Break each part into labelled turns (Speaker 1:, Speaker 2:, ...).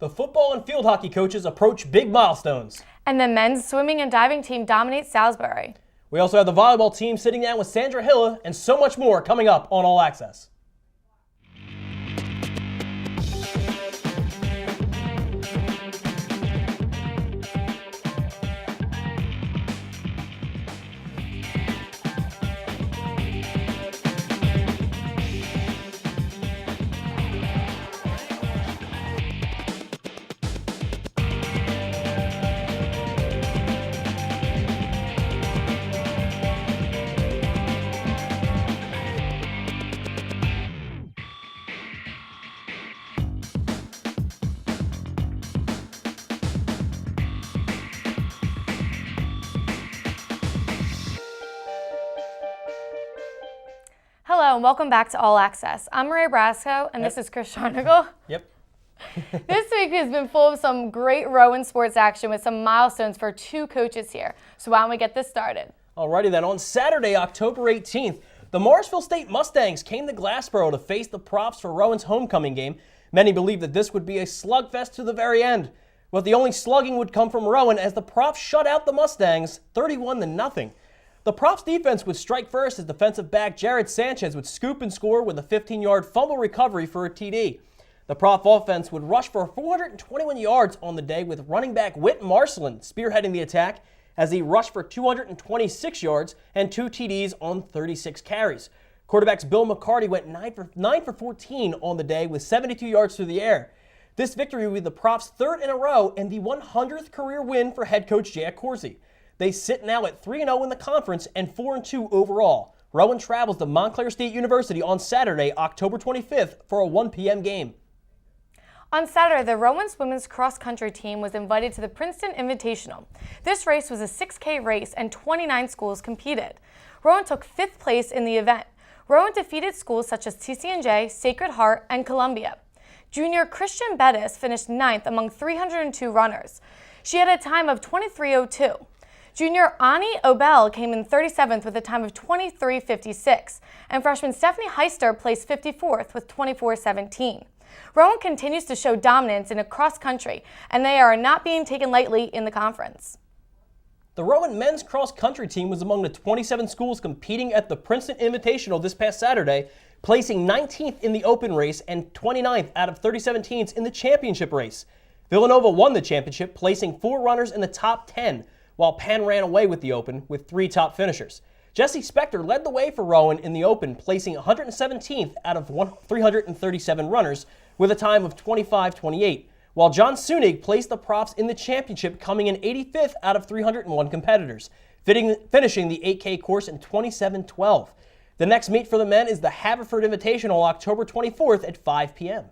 Speaker 1: The football and field hockey coaches approach big milestones.
Speaker 2: And the men's swimming and diving team dominates Salisbury.
Speaker 1: We also have the volleyball team sitting down with Sandra Hilla and so much more coming up on All Access.
Speaker 2: Hello and welcome back to All Access. I'm Maria Brasco and this is Chris Sharnagle.
Speaker 1: Yep.
Speaker 2: This week has been full of some great Rowan sports action with some milestones for two coaches here. So why don't we get this started?
Speaker 1: Alrighty then, on Saturday, October 18th, the Morrisville State Mustangs came to Glassboro to face the Profs for Rowan's homecoming game. Many believed that this would be a slugfest to the very end. But the only slugging would come from Rowan as the Profs shut out the Mustangs 31-0. The Profs defense would strike first as defensive back Jared Sanchez would scoop and score with a 15-yard fumble recovery for a TD. The Prof offense would rush for 421 yards on the day with running back Whit Marcelin spearheading the attack as he rushed for 226 yards and 2 TDs on 36 carries. Quarterbacks Bill McCarty went 9 for 14 on the day with 72 yards through the air. This victory would be the Profs' third in a row and the 100th career win for head coach Jack Corsi. They sit now at 3-0 in the conference and 4-2 overall. Rowan travels to Montclair State University on Saturday, October 25th for a 1 p.m. game.
Speaker 2: On Saturday, the Rowan's women's cross-country team was invited to the Princeton Invitational. This race was a 6K race and 29 schools competed. Rowan took 5th place in the event. Rowan defeated schools such as TCNJ, Sacred Heart, and Columbia. Junior Christian Bettis finished 9th among 302 runners. She had a time of 23:02. Junior Ani Obel came in 37th with a time of 23:56, and freshman Stephanie Heister placed 54th with 24:17. Rowan continues to show dominance in a cross-country, and they are not being taken lightly in the conference.
Speaker 1: The Rowan men's cross-country team was among the 27 schools competing at the Princeton Invitational this past Saturday, placing 19th in the open race and 29th out of 37 teams in the championship race. Villanova won the championship, placing 4 runners in the top 10, while Penn ran away with the Open with 3 top finishers. Jesse Spector led the way for Rowan in the Open, placing 117th out of 337 runners with a time of 25:28, while John Sunig placed the Profs in the championship, coming in 85th out of 301 competitors, finishing the 8K course in 27:12. The next meet for the men is the Haverford Invitational October 24th at 5 p.m.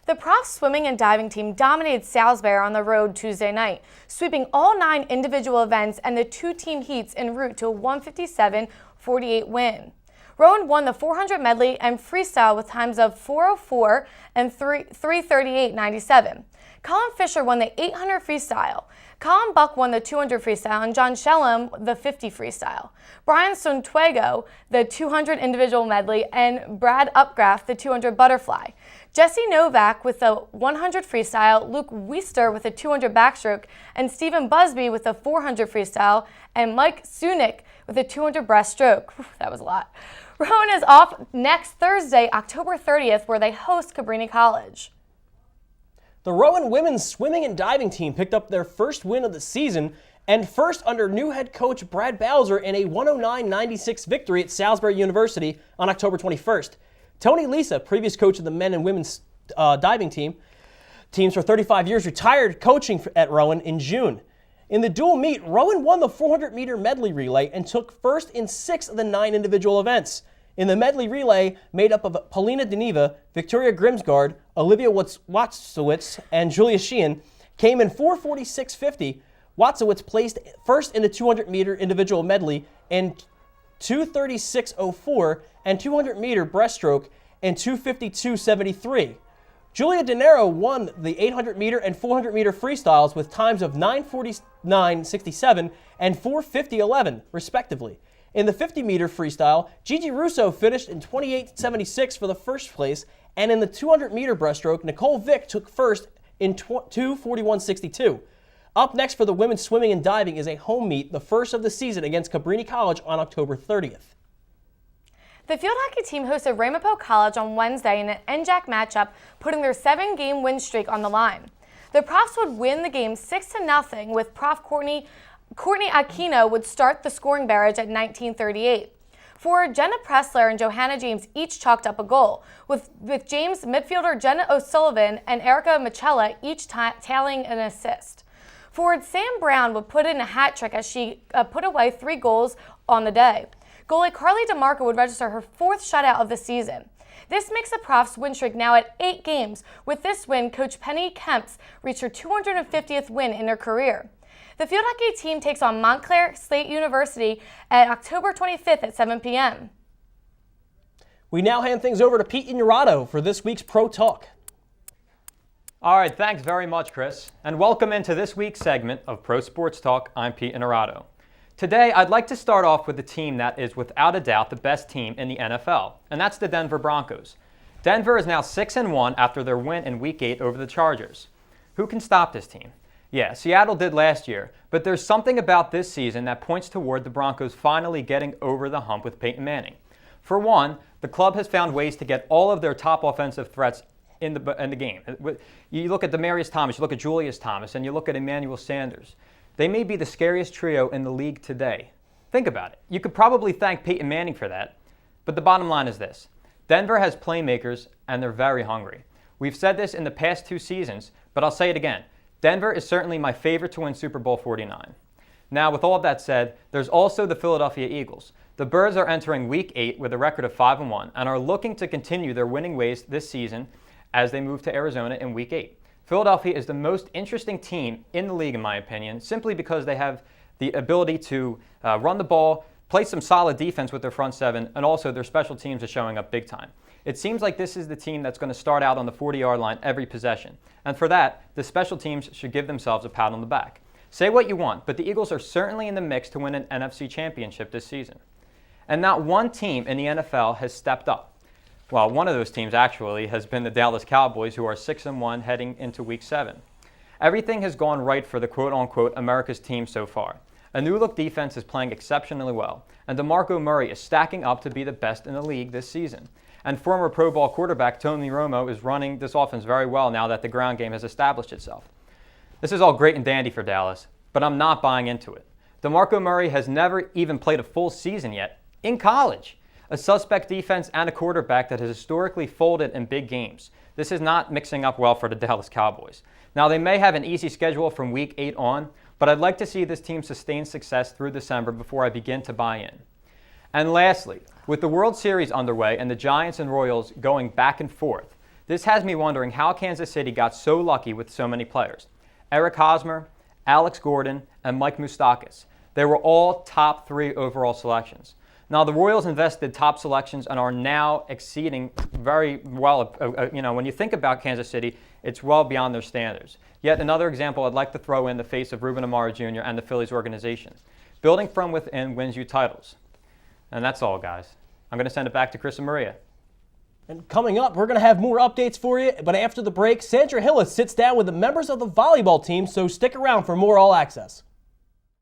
Speaker 2: The Profs swimming and diving team dominated Salisbury on the road Tuesday night, sweeping all 9 individual events and the 2 team heats en route to a 157-48 win. Rowan won the 400 medley and freestyle with times of 4:04 and 3:38.97. Colin Fisher won the 800 freestyle. Colin Buck won the 200 freestyle and John Shellham the 50 freestyle. Brian Sontuego the 200 individual medley and Brad Upgraff the 200 butterfly. Jesse Novak with the 100 freestyle, Luke Weister with a 200 backstroke, and Stephen Busby with a 400 freestyle, and Mike Sunick with a 200 breaststroke. That was a lot. Rowan is off next Thursday, October 30th, where they host Cabrini College.
Speaker 1: The Rowan women's swimming and diving team picked up their first win of the season and first under new head coach Brad Bowser in a 109-96 victory at Salisbury University on October 21st. Tony Lisa, previous coach of the men and women's diving teams for 35 years, retired coaching at Rowan in June. In the dual meet, Rowan won the 400-meter medley relay and took first in 6 of the 9 individual events. In the medley relay, made up of Paulina Deneva, Victoria Grimsgard, Olivia Watzowitz, and Julia Sheehan, came in 4:46.50. Watzowitz placed first in the 200-meter individual medley in 2:36.04 and 200-meter breaststroke in 2:52.73. Julia De Niro won the 800-meter and 400-meter freestyles with times of 9:49.67 and 4:50.11, respectively. In the 50-meter freestyle, Gigi Russo finished in 28.76 for the first place, and in the 200-meter breaststroke, Nicole Vick took first in 2:41.62. Up next for the women's swimming and diving is a home meet, the first of the season against Cabrini College on October 30th.
Speaker 2: The field hockey team hosted Ramapo College on Wednesday in an NJAC matchup, putting their 7-game win streak on the line. The Profs would win the game 6-0, with Prof Courtney Aquino would start the scoring barrage at 19:38. Forward Jenna Pressler and Johanna James each chalked up a goal, with James midfielder Jenna O'Sullivan and Erica Michella each tallying an assist. Forward Sam Brown would put in a hat trick as she put away 3 goals on the day. Goalie Carly DeMarco would register her 4th shutout of the season. This makes the Profs' win streak now at 8 games. With this win, Coach Penny Kemps reached her 250th win in her career. The field hockey team takes on Montclair State University at October 25th at 7 p.m.
Speaker 1: We now hand things over to Pete Ignorato for this week's Pro Talk.
Speaker 3: All right, thanks very much, Chris, and welcome into this week's segment of Pro Sports Talk. I'm Pete Ignorato. Today, I'd like to start off with a team that is without a doubt the best team in the NFL, and that's the Denver Broncos. Denver is now 6-1 after their win in Week 8 over the Chargers. Who can stop this team? Yeah, Seattle did last year, but there's something about this season that points toward the Broncos finally getting over the hump with Peyton Manning. For one, the club has found ways to get all of their top offensive threats in the game. You look at Demaryius Thomas, you look at Julius Thomas, and you look at Emmanuel Sanders. They may be the scariest trio in the league today. Think about it. You could probably thank Peyton Manning for that, but the bottom line is this. Denver has playmakers, and they're very hungry. We've said this in the past 2 seasons, but I'll say it again. Denver is certainly my favorite to win Super Bowl 49. Now, with all of that said, there's also the Philadelphia Eagles. The Birds are entering Week 8 with a record of 5-1 and are looking to continue their winning ways this season as they move to Arizona in Week 8. Philadelphia is the most interesting team in the league, in my opinion, simply because they have the ability to run the ball, play some solid defense with their front 7, and also their special teams are showing up big time. It seems like this is the team that's going to start out on the 40-yard line every possession. And for that, the special teams should give themselves a pat on the back. Say what you want, but the Eagles are certainly in the mix to win an NFC championship this season. And not one team in the NFL has stepped up. Well, one of those teams actually has been the Dallas Cowboys, who are 6-1 heading into Week 7. Everything has gone right for the quote-unquote America's team so far. A new-look defense is playing exceptionally well, and DeMarco Murray is stacking up to be the best in the league this season. And former Pro Bowl quarterback Tony Romo is running this offense very well now that the ground game has established itself. This is all great and dandy for Dallas, but I'm not buying into it. DeMarco Murray has never even played a full season yet in college. A suspect defense and a quarterback that has historically folded in big games. This is not mixing up well for the Dallas Cowboys. Now, they may have an easy schedule from Week 8 on, but I'd like to see this team sustain success through December before I begin to buy in. And lastly, with the World Series underway and the Giants and Royals going back and forth, this has me wondering how Kansas City got so lucky with so many players. Eric Hosmer, Alex Gordon, and Mike Moustakas. They were all top 3 overall selections. Now, the Royals invested top selections and are now exceeding very well. When you think about Kansas City, it's well beyond their standards. Yet another example I'd like to throw in the face of Ruben Amaro Jr. and the Phillies organization. Building from within wins you titles. And that's all, guys. I'm going to send it back to Chris and Maria.
Speaker 1: And coming up, we're going to have more updates for you, but after the break, Sandra Hillis sits down with the members of the volleyball team, so stick around for more All Access.